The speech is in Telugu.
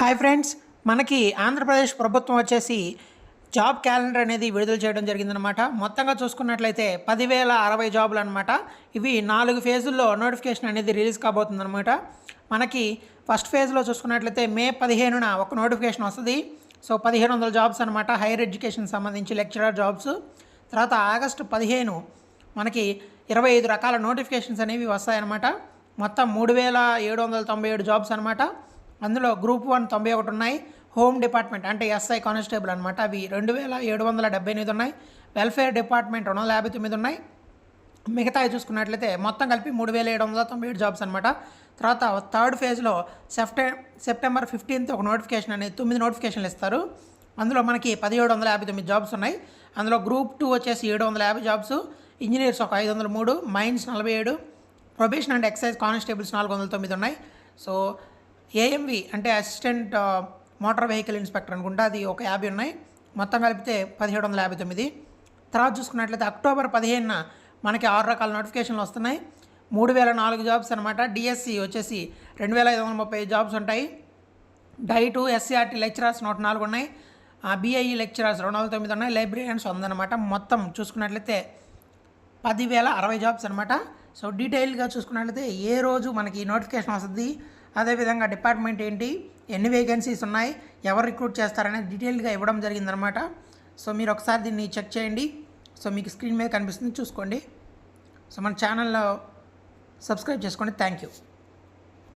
హాయ్ ఫ్రెండ్స్, మనకి ఆంధ్రప్రదేశ్ ప్రభుత్వం వచ్చేసి జాబ్ క్యాలెండర్ అనేది విడుదల చేయడం జరిగిందనమాట. మొత్తంగా చూసుకున్నట్లయితే 10,060 జాబులు అనమాట. ఇవి 4 ఫేజుల్లో నోటిఫికేషన్ అనేది రిలీజ్ కాబోతుందన్నమాట. మనకి ఫస్ట్ ఫేజ్లో చూసుకున్నట్లయితే మే 15న ఒక నోటిఫికేషన్ వస్తుంది. సో 1,500 జాబ్స్ అనమాట, హైయర్ ఎడ్యుకేషన్ సంబంధించి లెక్చరర్ జాబ్స్. తర్వాత ఆగస్టు 15 మనకి 25 రకాల నోటిఫికేషన్స్ అనేవి వస్తాయన్నమాట. మొత్తం 3,797 జాబ్స్ అనమాట. అందులో గ్రూప్ 1 91 ఉన్నాయి. హోమ్ డిపార్ట్మెంట్ అంటే ఎస్ఐ కానిస్టేబుల్ అనమాట, అవి 2,778 ఉన్నాయి. వెల్ఫేర్ డిపార్ట్మెంట్ 259 ఉన్నాయి. మిగతావి చూసుకున్నట్లయితే మొత్తం కలిపి 3,797 జాబ్స్ అనమాట. తర్వాత థర్డ్ ఫేజ్లో సెప్టెంబర్ 15th ఒక నోటిఫికేషన్ అనేది 9 నోటిఫికేషన్లు ఇస్తారు. అందులో మనకి 1,759 జాబ్స్ ఉన్నాయి. అందులో గ్రూప్ 2 వచ్చేసి 750 జాబ్స్, ఇంజనీర్స్ ఒక 503, mines 47, probation and excise constables 409 ఉన్నాయి. సో ఏఎంవి అంటే అసిస్టెంట్ మోటార్ వెహికల్ ఇన్స్పెక్టర్ అనుకుంటా, అది ఒక 50 ఉన్నాయి. మొత్తం కలిపితే 1,759. తర్వాత చూసుకున్నట్లయితే అక్టోబర్ 15న మనకి 6 రకాల నోటిఫికేషన్లు వస్తున్నాయి. 3,004 జాబ్స్ అనమాట. డిఎస్సి వచ్చేసి 2,530 జాబ్స్ ఉంటాయి. డై2 ఎస్సీఆర్టీ లెక్చరర్స్ 104 ఉన్నాయి. బిఐఈ లెక్చరర్స్ 209 ఉన్నాయి. లైబ్రేరియన్స్ 100 అనమాట. మొత్తం చూసుకున్నట్లయితే 10,060 జాబ్స్ అనమాట. సో డీటెయిల్గా చూసుకున్నట్లయితే ఏ రోజు మనకి నోటిఫికేషన్ వస్తుంది, అదేవిధంగా డిపార్ట్మెంట్ ఏంటి, ఎన్ని వేకెన్సీస్ ఉన్నాయి, ఎవరు రిక్రూట్ చేస్తారనేది డీటెయిల్గా ఇవ్వడం జరిగిందనమాట. సో మీరు ఒకసారి దీన్ని చెక్ చేయండి. సో మీకు స్క్రీన్ మీద కనిపిస్తుంది, చూసుకోండి. సో మన ఛానల్లో సబ్స్క్రైబ్ చేసుకోండి. Thank you.